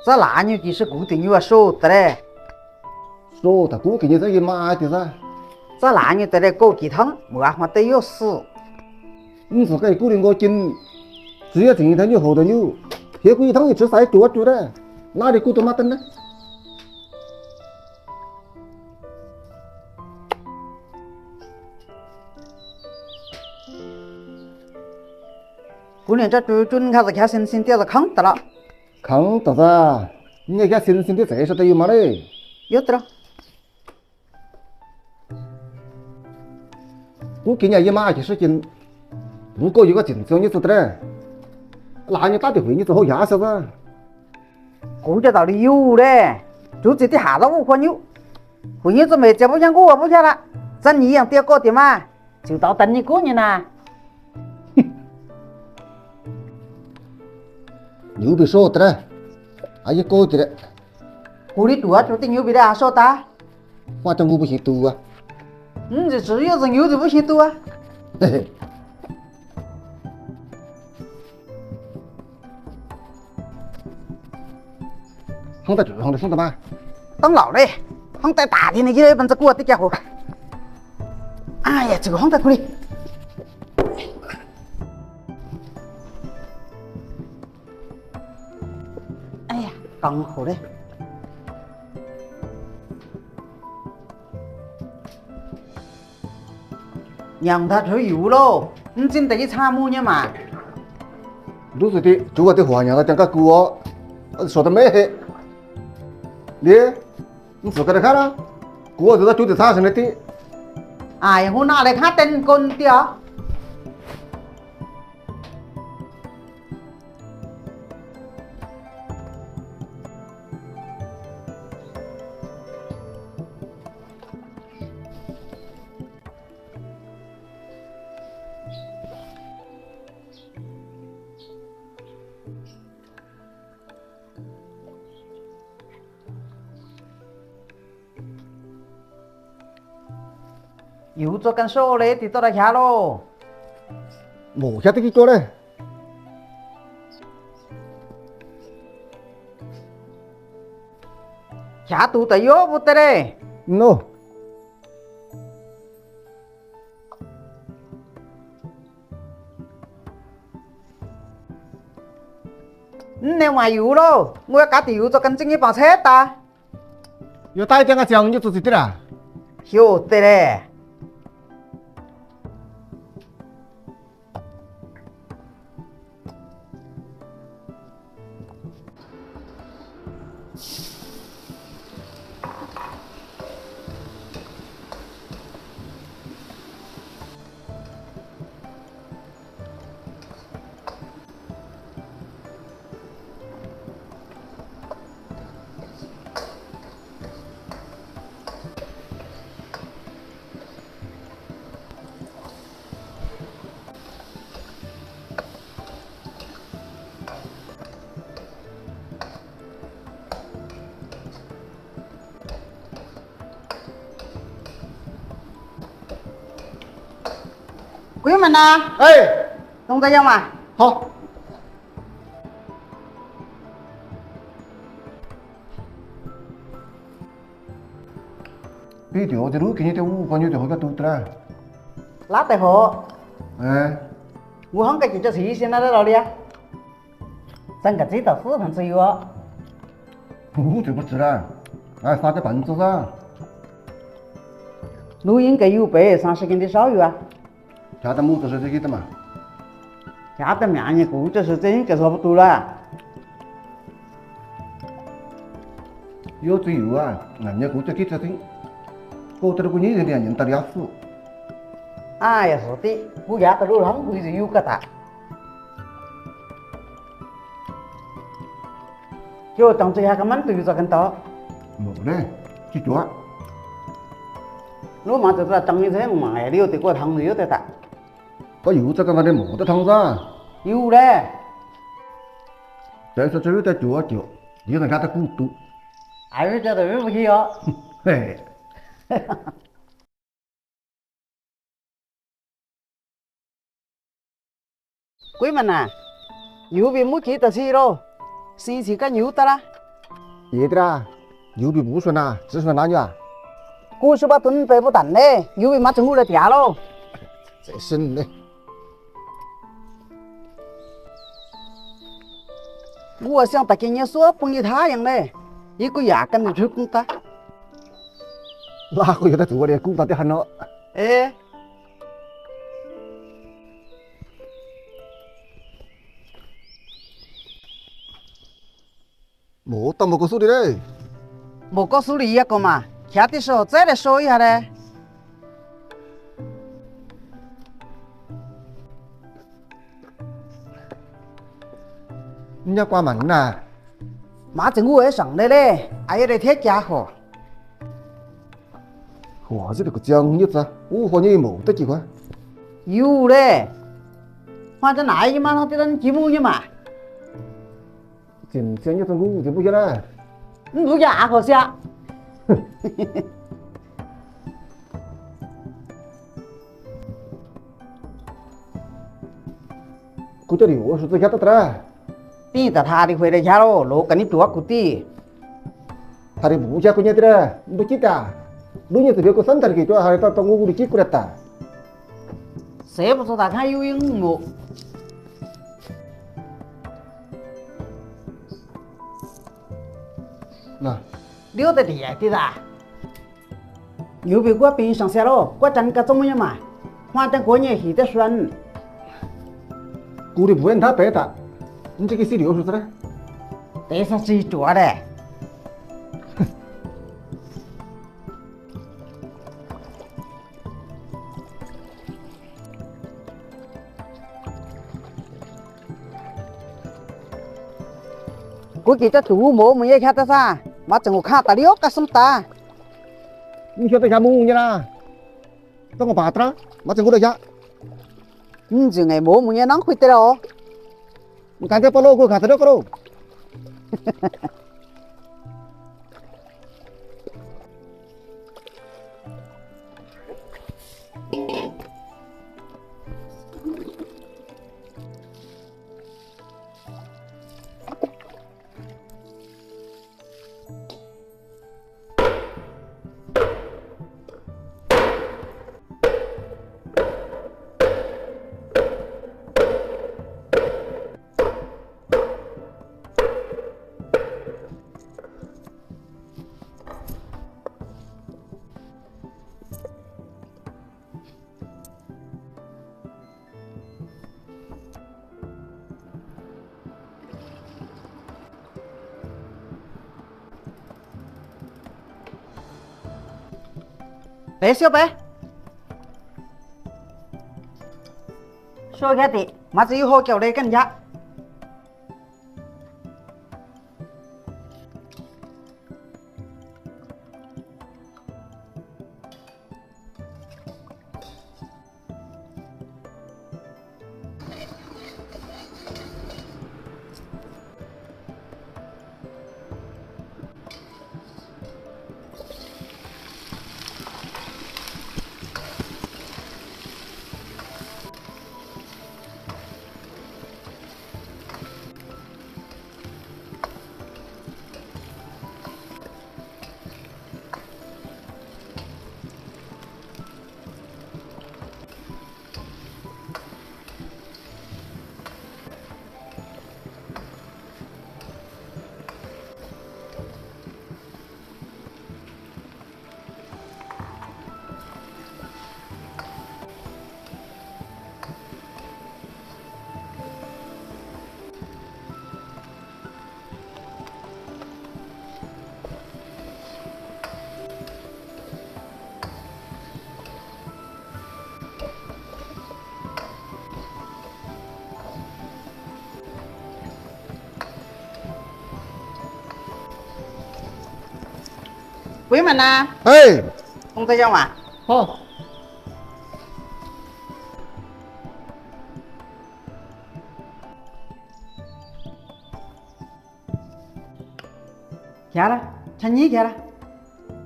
这哪牛就是固定有说的嘞，说他估给你这个妈的噻，这哪牛的嘞枸杞汤，没办法得有死。你说给固定我斤，只要前一天牛后头牛，铁骨一汤一吃晒多煮的，哪里顾到妈等呢？过年这猪准开始看星星掉了炕的了，炕的噻，你那个新鲜的菜是都有嘛嘞？有的了。我给人家一马就是斤，如果有个竞争你知道嘞，那你打的回你就好压噻噻。这个道理有嘞，就这点下到5块牛，回你准备这不像我不看了，真一样掉个的嘛，就到等你过年啦。牛皮说的嘞，还有高的嘞，这里多就顶牛皮的啊说的，反正我不嫌多啊。这只有是牛就不嫌多啊。嘿嘿。放在桌上的放的嘛？当老嘞，放在大厅里去，本子给我的家伙。哎呀，这个放在这里。哎呀，刚好嘞。让他出油喽，你真得去参谋呢嘛？如是的，就我的话让他讲个锅，说的没黑。你自个来看啦，锅是他煮的产生的的。哎呀，我哪来看灯光的啊？又做根手嘞，得到来看喽。冇晓得几个嘞？下肚的要不得嘞。喏，你来玩油喽，我要搞的油做跟正一帮车的。要带点个酱就做这的啦。晓得嘞。鬼门呐！哎，弄这样嘛？好。比条的路给你的5块牛的好个多的啦。拉得好。哎，我看个就叫谁先来到哪里啊？整个这道4盆只有啊。我就不吃了，哎，撒个盆子噻。录音给有130斤的烧油啊。加点木头是这个的嘛？加点面也够，就是这应该差不多了。有只油啊，人家过这给这听，搞得那个女人的人得了死。哎呀，是的，我家的路上会是有个的。就当这下个蛮对着跟到，冇嘞，去做。我嘛就是当一层嘛，哎，你有得过汤有得的。个油这个嘛的冇得汤噻。有嘞。再说这又在做做，有人看到骨头。哎，我觉得对不起哦。嘿。鬼门呐，油被没给得起喽，星期个牛的啦。爷的啦，又比不说呐，只说哪女啊？古时把东北不淡嘞，又被妈整我来嗲喽。真是的。我想大给你说帮你他样嘞，一个牙根的出工的。哪个有在做的？鼓捣的很咯。哎，没当没告诉你嘞。没告诉你一个嘛，下的时候再来说一下嘞。人家关门呐。妈整我也上来嘞，还有点贴家伙。哇，这个讲日子，我和你没得机会。有嘞，反正那一嘛，他得人寂寞的嘛。真讲日子我就不去了。你不牙可是啊？估计你我是最晓得的啦。等着他的回来家喽，罗跟你多个的。他的不家过年的啦，你不记得？路年这边个生产给多，还到我屋里寄过来的。谁不说他看有影么？那留在地的啦。又被我冰上下了，我真个怎么样嘛？反正过年还得算。估计不问他白的，你这个是流水子嘞？这是谁做的？估计这土木没也看得噻，妈整我看到了个什么的。你晓得下木呢啦？当我爸的啦，马上过来下。你这爱木也啷会得了哦？你看这把老哥看得了个喽？白小白，说开的，妈只有好叫来跟家。鬼门呐，哎，红色小嘛，好。看了，趁你看了，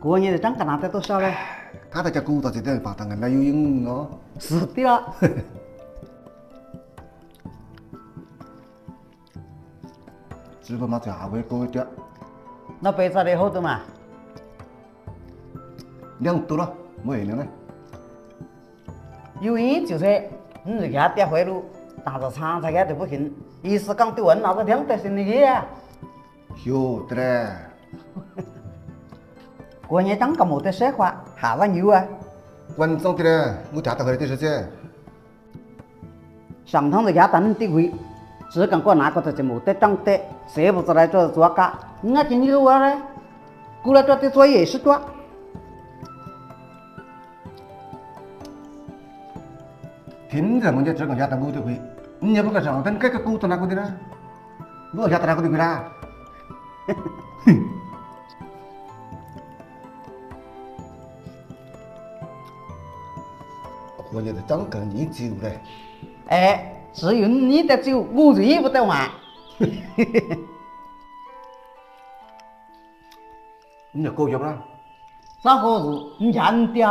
过年的涨个拿得多少嘞？他在家鼓捣这点把当人家有用哦。是的了。只不过嘛，价位高一点，那白菜的好多嘛？量多了，没人了。有人就说，你就给他点回路，但是常常给都不行。意思讲对我那个两得心的去啊。晓得嘞。过年讲个没得说话，下个牛啊。关重的嘞，我家到回来的时间。上趟就给他等的回，只讲过哪个就没得长得，谁不知来做做假？你看今天我嘞，过来做的作业也是做。听着，我就只讲家到我的回，你也不个上等这个股到哪个的啦？我家到哪个的回啦？哼。我也是长个年久嘞。哎，只有你的酒，我最不得玩。你要高兴啦？啥好事？你家你爹。